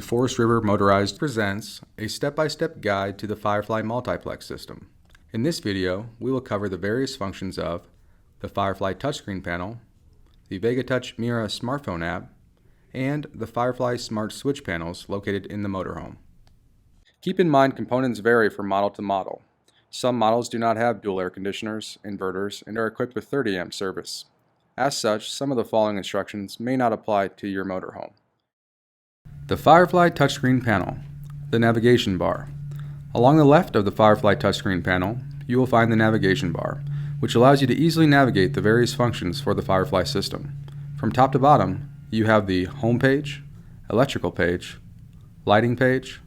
Forest River Motorized presents a step-by-step guide to the Firefly Multiplex system. In this video, we will cover the various functions of the Firefly touchscreen panel, the VegaTouch Mira smartphone app, and the Firefly Smart Switch panels located in the motorhome. Keep in mind components vary from model to model. Some models do not have dual air conditioners, inverters, and are equipped with 30 amp service. As such, some of the following instructions may not apply to your motorhome. The Firefly touchscreen panel. The navigation bar. Along the left of the Firefly touchscreen panel, you will find the navigation bar, which allows you to easily navigate the various functions for the Firefly system. From top to bottom, you have the home page, electrical page, lighting page,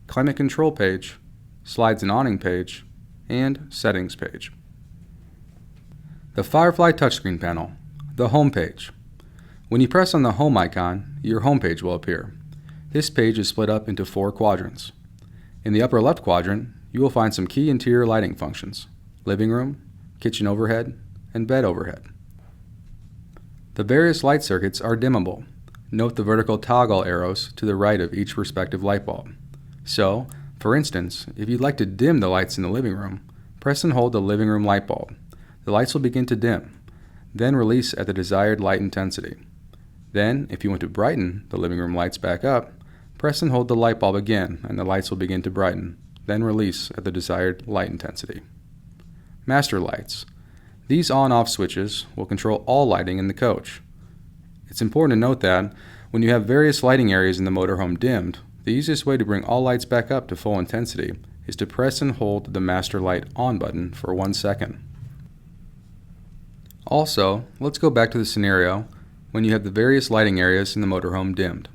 climate control page, slides and awning page, and settings page. The Firefly touchscreen panel. The home page. When you press on the home icon, your home page will appear. This page is split up into 4 quadrants. In the upper left quadrant, you will find some key interior lighting functions: living room, kitchen overhead, and bed overhead. The various light circuits are dimmable. Note the vertical toggle arrows to the right of each respective light bulb. So, for instance, if you'd like to dim the lights in the living room, press and hold the living room light bulb. The lights will begin to dim, then release at the desired light intensity. Then, if you want to brighten the living room lights back up, press and hold the light bulb again and the lights will begin to brighten, then release at the desired light intensity. Master lights. These on-off switches will control all lighting in the coach. It's important to note that when you have various lighting areas in the motorhome dimmed, the easiest way to bring all lights back up to full intensity is to press and hold the master light on button for 1 second. Also, let's go back to the scenario when you have the various lighting areas in the motorhome dimmed.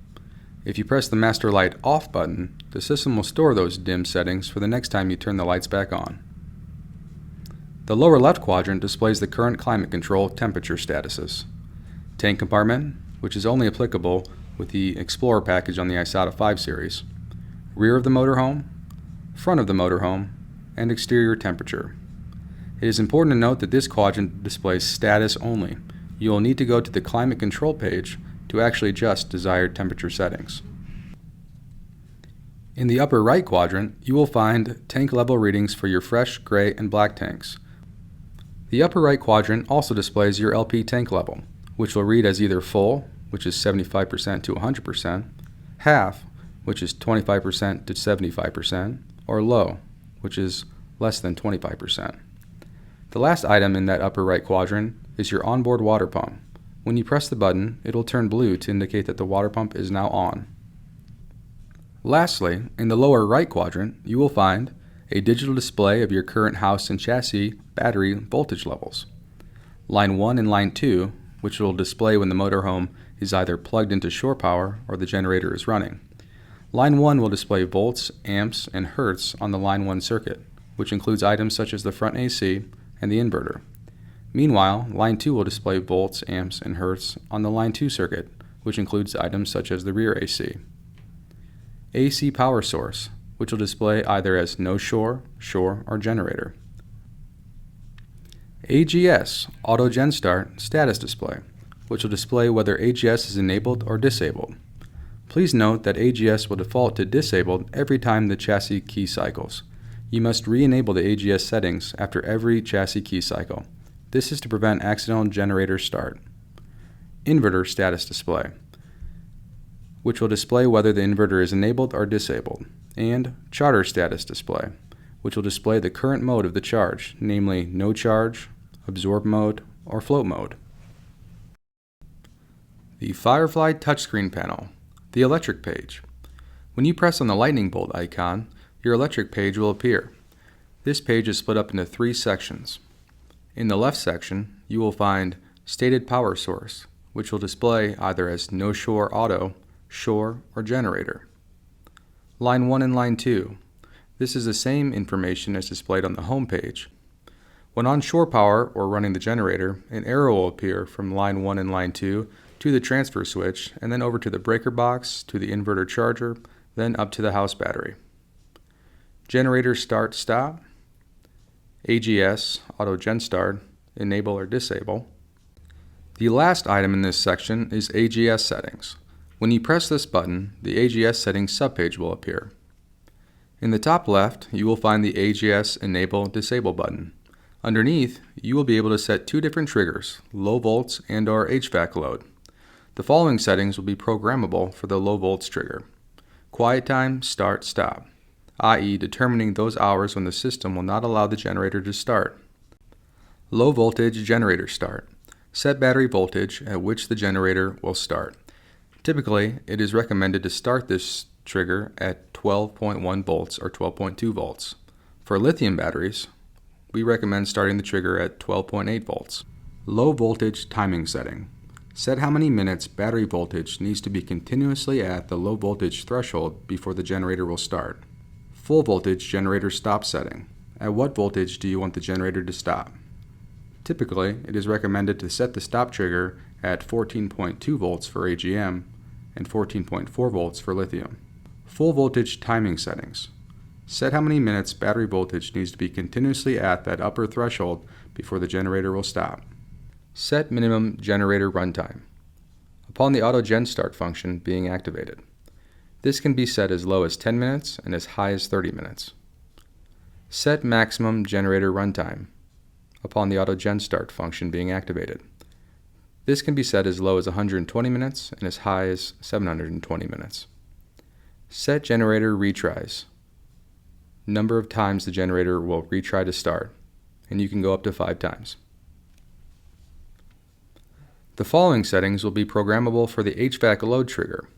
If you press the master light off button, the system will store those dim settings for the next time you turn the lights back on. The lower left quadrant displays the current climate control temperature statuses. Tank compartment, which is only applicable with the Explorer package on the Isotta 5 series. Rear of the motorhome, front of the motorhome, and exterior temperature. It is important to note that this quadrant displays status only. You will need to go to the climate control page to actually adjust desired temperature settings. In the upper right quadrant, you will find tank level readings for your fresh, gray, and black tanks. The upper right quadrant also displays your LP tank level, which will read as either full, which is 75% to 100%, half, which is 25% to 75%, or low, which is less than 25%. The last item in that upper right quadrant is your onboard water pump. When you press the button, it will turn blue to indicate that the water pump is now on. Lastly, in the lower right quadrant, you will find a digital display of your current house and chassis battery voltage levels. Line 1 and Line 2, which will display when the motorhome is either plugged into shore power or the generator is running. Line 1 will display volts, amps, and hertz on the Line 1 circuit, which includes items such as the front AC and the inverter. Meanwhile, Line 2 will display volts, amps, and hertz on the Line 2 circuit, which includes items such as the rear AC. AC power source, which will display either as no shore, shore, or generator. AGS, Auto Gen Start, status display, which will display whether AGS is enabled or disabled. Please note that AGS will default to disabled every time the chassis key cycles. You must re-enable the AGS settings after every chassis key cycle. This is to prevent accidental generator start. Inverter status display, which will display whether the inverter is enabled or disabled. And charger status display, which will display the current mode of the charge, namely no charge, absorb mode, or float mode. The Firefly touchscreen panel. The electric page. When you press on the lightning bolt icon, your electric page will appear. This page is split up into 3 sections. In the left section, you will find stated power source, which will display either as no shore auto, shore, or generator. Line 1 and Line 2. This is the same information as displayed on the home page. When on shore power or running the generator, an arrow will appear from Line 1 and Line 2 to the transfer switch, and then over to the breaker box, to the inverter charger, then up to the house battery. Generator start stop. AGS, Auto Gen Start, enable or disable. The last item in this section is AGS settings, When you press this button, the AGS settings subpage will appear. In the top left, you will find the AGS Enable Disable button. Underneath, you will be able to set two different triggers, low volts and/or HVAC load. The following settings will be programmable for the low volts trigger. Quiet time, start, stop, i.e. determining those hours when the system will not allow the generator to start. Low voltage generator start. Set battery voltage at which the generator will start. Typically, it is recommended to start this trigger at 12.1 volts or 12.2 volts. For lithium batteries, we recommend starting the trigger at 12.8 volts. Low voltage timing setting. Set how many minutes battery voltage needs to be continuously at the low voltage threshold before the generator will start. Full voltage generator stop setting. At what voltage do you want the generator to stop? Typically, it is recommended to set the stop trigger at 14.2 volts for AGM and 14.4 volts for lithium. Full voltage timing settings. Set how many minutes battery voltage needs to be continuously at that upper threshold before the generator will stop. Set minimum generator runtime. Upon the auto gen start function being activated. This can be set as low as 10 minutes and as high as 30 minutes. Set maximum generator runtime. Upon the auto gen start function being activated. This can be set as low as 120 minutes and as high as 720 minutes. Set generator retries. Number of times the generator will retry to start, and you can go up to 5 times. The following settings will be programmable for the HVAC load trigger.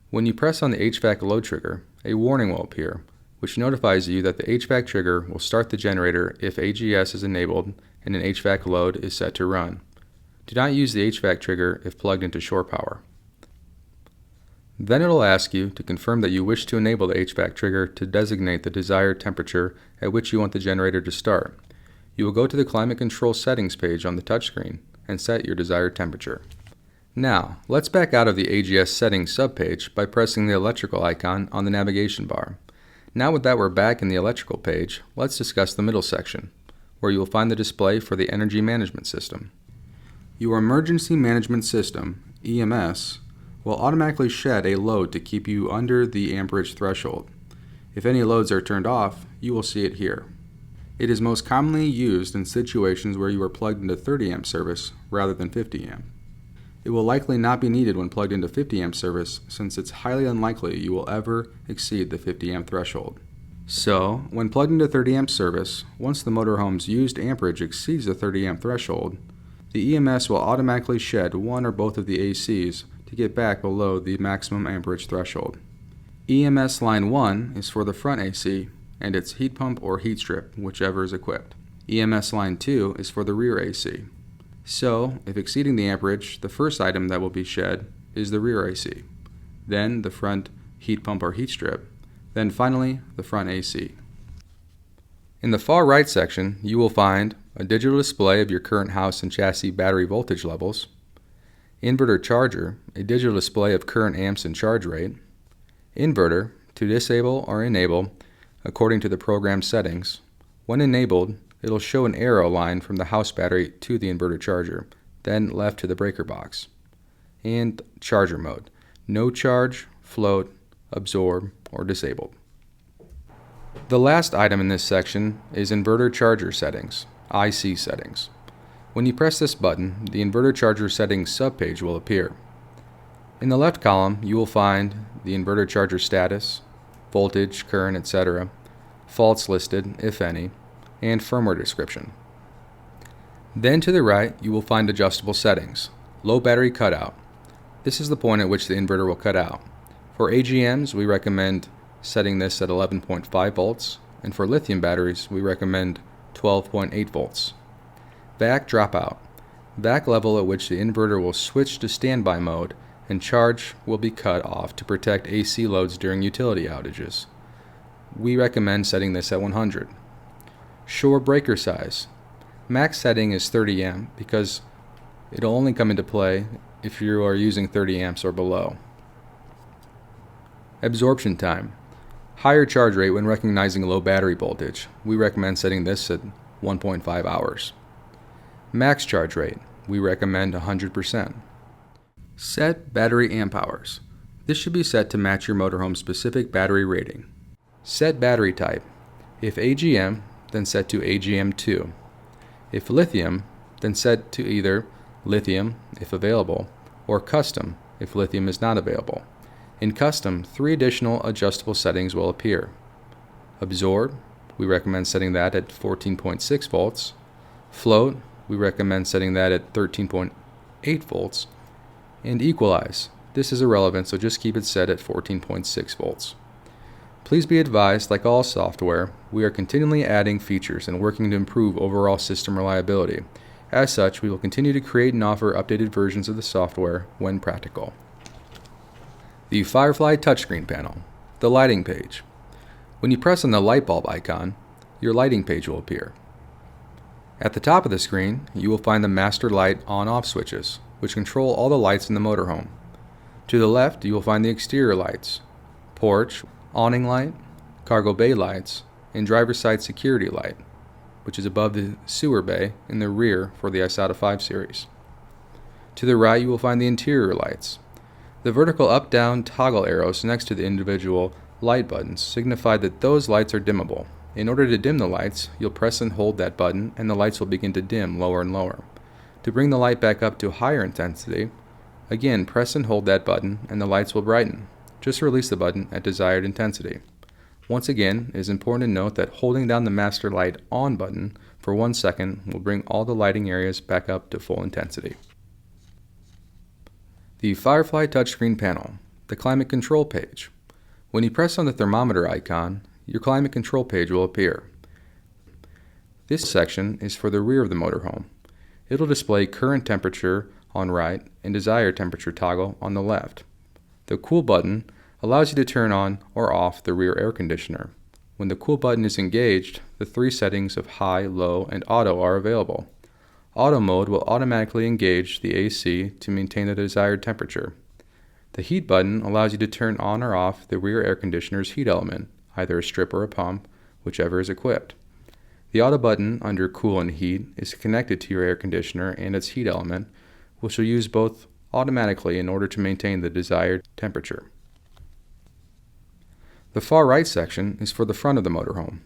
When you press on the HVAC load trigger, a warning will appear, which notifies you that the HVAC trigger will start the generator if AGS is enabled and an HVAC load is set to run. Do not use the HVAC trigger if plugged into shore power. Then it will ask you to confirm that you wish to enable the HVAC trigger to designate the desired temperature at which you want the generator to start. You will go to the climate control settings page on the touchscreen and set your desired temperature. Now, let's back out of the AGS settings subpage by pressing the electrical icon on the navigation bar. Now that we're back in the electrical page, let's discuss the middle section, where you will find the display for the energy management system. Your emergency management system, EMS, will automatically shed a load to keep you under the amperage threshold. If any loads are turned off, you will see it here. It is most commonly used in situations where you are plugged into 30 amp service rather than 50 amp. It will likely not be needed when plugged into 50 amp service since it's highly unlikely you will ever exceed the 50 amp threshold. So, when plugged into 30 amp service, once the motorhome's used amperage exceeds the 30 amp threshold, the EMS will automatically shed one or both of the ACs to get back below the maximum amperage threshold. EMS line 1 is for the front AC and its heat pump or heat strip, whichever is equipped. EMS line 2 is for the rear AC. So, if exceeding the amperage, the first item that will be shed is the rear AC, then the front heat pump or heat strip, then finally the front AC. In the far right section, you will find a digital display of your current house and chassis battery voltage levels, inverter charger, a digital display of current amps and charge rate, inverter to disable or enable according to the program settings. When enabled, it'll show an arrow line from the house battery to the inverter charger, then left to the breaker box. And charger mode, no charge, float, absorb, or disabled. The last item in this section is inverter charger settings, IC settings. When you press this button, the inverter charger settings subpage will appear. In the left column, you will find the inverter charger status, voltage, current, etc., faults listed, if any, and firmware description. Then to the right, you will find adjustable settings, low battery cutout. This is the point at which the inverter will cut out. For AGMs, we recommend setting this at 11.5 volts, and for lithium batteries, we recommend 12.8 volts. VAC dropout, VAC level at which the inverter will switch to standby mode and charge will be cut off to protect AC loads during utility outages. We recommend setting this at 100. Shore breaker size, max setting is 30 amp because it'll only come into play if you are using 30 amps or below. Absorption time, higher charge rate when recognizing low battery voltage. We recommend setting this at 1.5 hours. Max charge rate, we recommend 100%. Set battery amp hours. This should be set to match your motorhome's specific battery rating. Set battery type. If AGM, then set to AGM2. If lithium, then set to either lithium, if available, or custom, if lithium is not available. In custom, 3 additional adjustable settings will appear. Absorb, we recommend setting that at 14.6 volts. Float, we recommend setting that at 13.8 volts. And equalize, this is irrelevant, so just keep it set at 14.6 volts. Please be advised, like all software, we are continually adding features and working to improve overall system reliability. As such, we will continue to create and offer updated versions of the software when practical. The Firefly touchscreen panel, the lighting page. When you press on the light bulb icon, your lighting page will appear. At the top of the screen, you will find the master light on-off switches, which control all the lights in the motorhome. To the left, you will find the exterior lights, porch, awning light, cargo bay lights, and driver's side security light, which is above the sewer bay in the rear for the Isata 5 series. To the right, you will find the interior lights. The vertical up-down toggle arrows next to the individual light buttons signify that those lights are dimmable. In order to dim the lights, you'll press and hold that button and the lights will begin to dim lower and lower. To bring the light back up to higher intensity, again press and hold that button and the lights will brighten. Just release the button at desired intensity. Once again, it is important to note that holding down the master light on button for 1 second will bring all the lighting areas back up to full intensity. The Firefly touchscreen panel, the climate control page. When you press on the thermometer icon, your climate control page will appear. This section is for the rear of the motorhome. It'll display current temperature on right and desired temperature toggle on the left. The cool button allows you to turn on or off the rear air conditioner. When the cool button is engaged, the 3 settings of high, low, and auto are available. Auto mode will automatically engage the AC to maintain the desired temperature. The heat button allows you to turn on or off the rear air conditioner's heat element, either a strip or a pump, whichever is equipped. The auto button under cool and heat is connected to your air conditioner and its heat element, which will use both automatically in order to maintain the desired temperature. The far right section is for the front of the motorhome.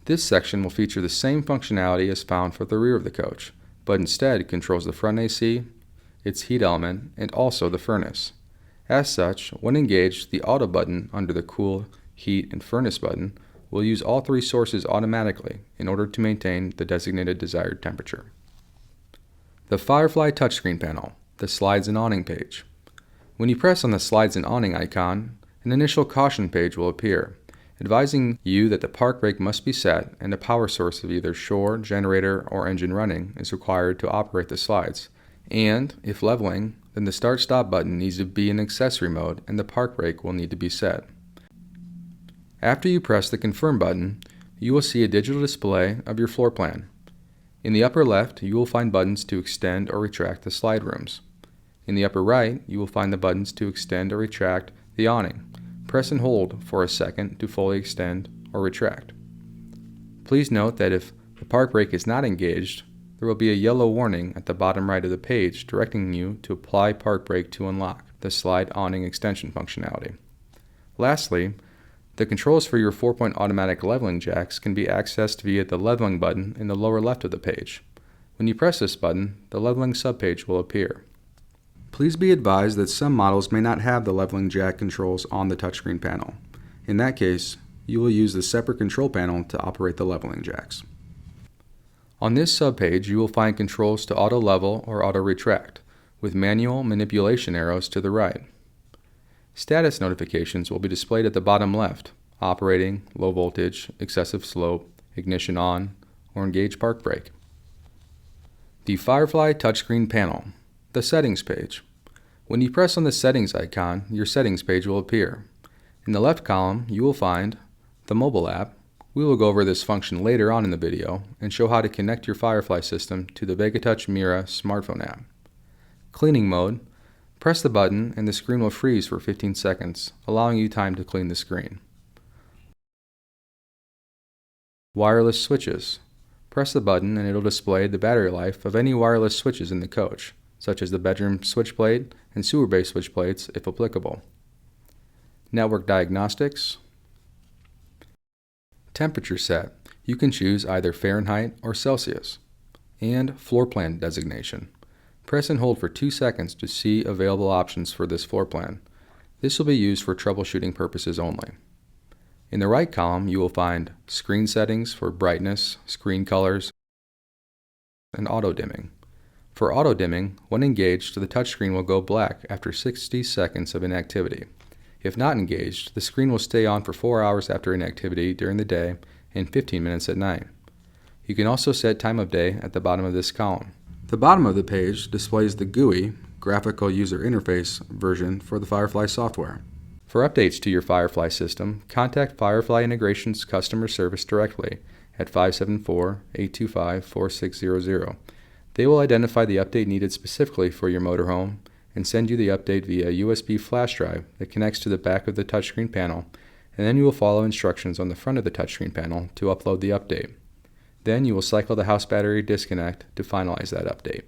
This section will feature the same functionality as found for the rear of the coach, but instead controls the front AC, its heat element, and also the furnace. As such, when engaged, the auto button under the cool, heat, and furnace button will use all 3 sources automatically in order to maintain the designated desired temperature. The Firefly touchscreen panel, the slides and awning page. When you press on the slides and awning icon, an initial caution page will appear, advising you that the park brake must be set and a power source of either shore, generator, or engine running is required to operate the slides. And, if leveling, then the start-stop button needs to be in accessory mode and the park brake will need to be set. After you press the confirm button, you will see a digital display of your floor plan. In the upper left, you will find buttons to extend or retract the slide rooms. In the upper right, you will find the buttons to extend or retract the awning. Press and hold for a second to fully extend or retract. Please note that if the park brake is not engaged, there will be a yellow warning at the bottom right of the page directing you to apply park brake to unlock the slide awning extension functionality. Lastly, the controls for your 4-point automatic leveling jacks can be accessed via the leveling button in the lower left of the page. When you press this button, the leveling subpage will appear. Please be advised that some models may not have the leveling jack controls on the touchscreen panel. In that case, you will use the separate control panel to operate the leveling jacks. On this subpage, you will find controls to auto level or auto retract, with manual manipulation arrows to the right. Status notifications will be displayed at the bottom left: operating, low voltage, excessive slope, ignition on, or engage park brake. The Firefly touchscreen panel, the settings page. When you press on the settings icon, your settings page will appear. In the left column, you will find the mobile app. We will go over this function later on in the video and show how to connect your Firefly system to the VegaTouch Mira smartphone app. Cleaning mode. Press the button and the screen will freeze for 15 seconds, allowing you time to clean the screen. Wireless switches. Press the button and it'll display the battery life of any wireless switches in the coach. such as the bedroom switch plate and sewer-based switch plates if applicable. Network diagnostics. Temperature set. You can choose either Fahrenheit or Celsius. And floor plan designation. Press and hold for 2 seconds to see available options for this floor plan. This will be used for troubleshooting purposes only. In the right column, you will find screen settings for brightness, screen colors, and auto dimming. For auto dimming, when engaged, the touchscreen will go black after 60 seconds of inactivity. If not engaged, the screen will stay on for 4 hours after inactivity during the day and 15 minutes at night. You can also set time of day at the bottom of this column. The bottom of the page displays the GUI, Graphical User Interface, version for the Firefly software. For updates to your Firefly system, contact Firefly Integrations customer service directly at 574-825-4600. They will identify the update needed specifically for your motorhome and send you the update via USB flash drive that connects to the back of the touchscreen panel, and then you will follow instructions on the front of the touchscreen panel to upload the update. Then you will cycle the house battery disconnect to finalize that update.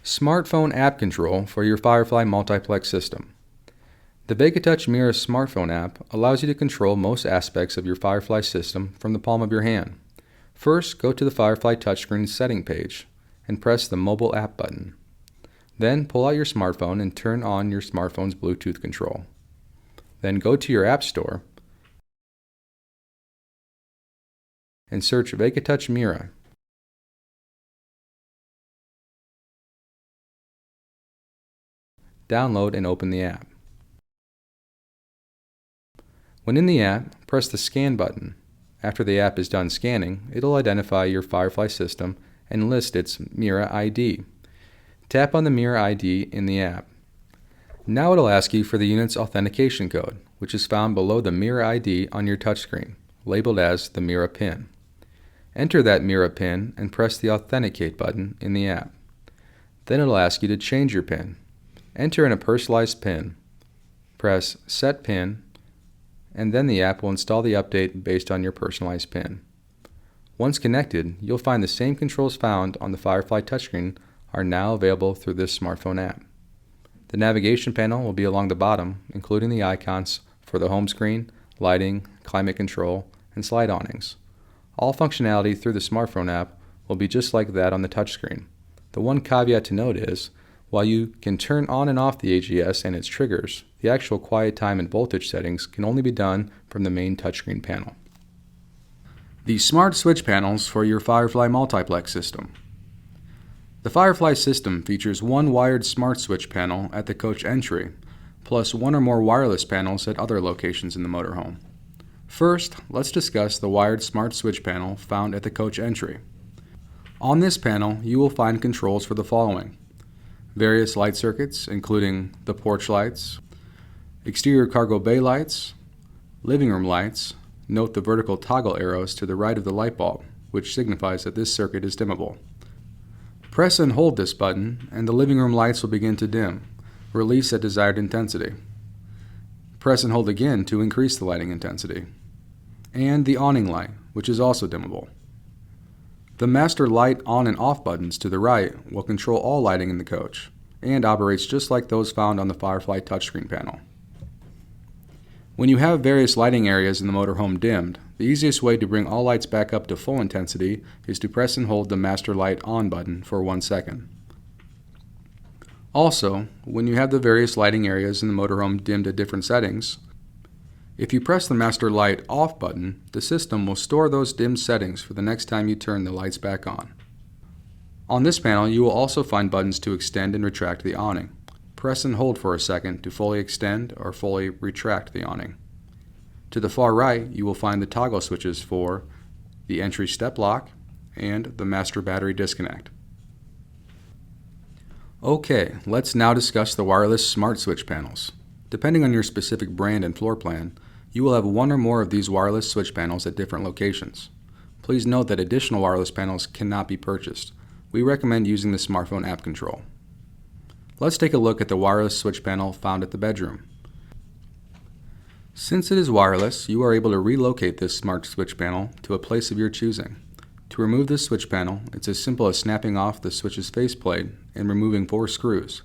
Smartphone app control for your Firefly Multiplex system. The VegaTouch Mira smartphone app allows you to control most aspects of your Firefly system from the palm of your hand. First, go to the Firefly touchscreen setting page and press the mobile app button. Then pull out your smartphone and turn on your smartphone's Bluetooth control. Then go to your app store and search VegaTouch Mira. Download and open the app. When in the app, press the Scan button. After the app is done scanning, it'll identify your Firefly system and list its Mira ID. Tap on the Mira ID in the app. Now it'll ask you for the unit's authentication code, which is found below the Mira ID on your touchscreen, labeled as the Mira PIN. Enter that Mira PIN and press the Authenticate button in the app. Then it'll ask you to change your PIN. Enter in a personalized PIN. Press Set PIN, and then the app will install the update based on your personalized PIN. Once connected, you'll find the same controls found on the Firefly touchscreen are now available through this smartphone app. The navigation panel will be along the bottom, including the icons for the home screen, lighting, climate control, and slide awnings. All functionality through the smartphone app will be just like that on the touchscreen. The one caveat to note is, while you can turn on and off the AGS and its triggers, the actual quiet time and voltage settings can only be done from the main touchscreen panel. The smart switch panels for your Firefly Multiplex system. The Firefly system features one wired smart switch panel at the coach entry, plus one or more wireless panels at other locations in the motorhome. First, let's discuss the wired smart switch panel found at the coach entry. On this panel, you will find controls for the following: various light circuits, including the porch lights, exterior cargo bay lights, living room lights. Note the vertical toggle arrows to the right of the light bulb, which signifies that this circuit is dimmable. Press and hold this button, and the living room lights will begin to dim. Release at desired intensity. Press and hold again to increase the lighting intensity. And the awning light, which is also dimmable. The master light on and off buttons to the right will control all lighting in the coach, and operates just like those found on the Firefly touchscreen panel. When you have various lighting areas in the motorhome dimmed, the easiest way to bring all lights back up to full intensity is to press and hold the master light on button for 1 second. Also, when you have the various lighting areas in the motorhome dimmed at different settings, if you press the master light off button, the system will store those dimmed settings for the next time you turn the lights back on. On this panel, you will also find buttons to extend and retract the awning. Press and hold for a second to fully extend or fully retract the awning. To the far right, you will find the toggle switches for the entry step lock and the master battery disconnect. Okay, let's now discuss the wireless smart switch panels. Depending on your specific brand and floor plan, you will have one or more of these wireless switch panels at different locations. Please note that additional wireless panels cannot be purchased. We recommend using the smartphone app control. Let's take a look at the wireless switch panel found at the bedroom. Since it is wireless, you are able to relocate this smart switch panel to a place of your choosing. To remove this switch panel, it's as simple as snapping off the switch's faceplate and removing 4 screws,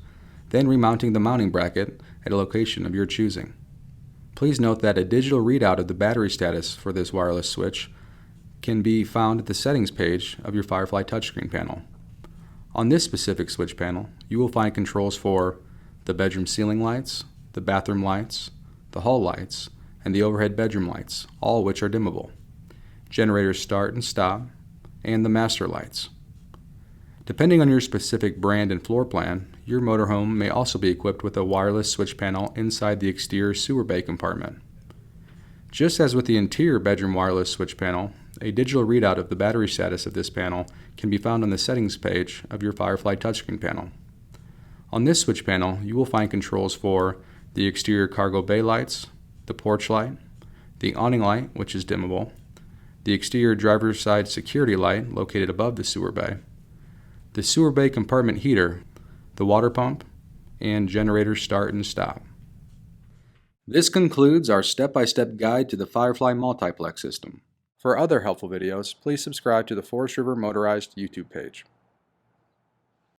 then remounting the mounting bracket at a location of your choosing. Please note that a digital readout of the battery status for this wireless switch can be found at the settings page of your Firefly touchscreen panel. On this specific switch panel, you will find controls for the bedroom ceiling lights, the bathroom lights, the hall lights, and the overhead bedroom lights, all which are dimmable, generator start and stop, and the master lights. Depending on your specific brand and floor plan, your motorhome may also be equipped with a wireless switch panel inside the exterior sewer bay compartment. Just as with the interior bedroom wireless switch panel, a digital readout of the battery status of this panel can be found on the settings page of your Firefly touchscreen panel. On this switch panel, you will find controls for the exterior cargo bay lights, the porch light, the awning light, which is dimmable, the exterior driver's side security light located above the sewer bay, the sewer bay compartment heater, the water pump, and generator start and stop. This concludes our step-by-step guide to the Firefly Multiplex system. For other helpful videos, please subscribe to the Forest River Motorized YouTube page.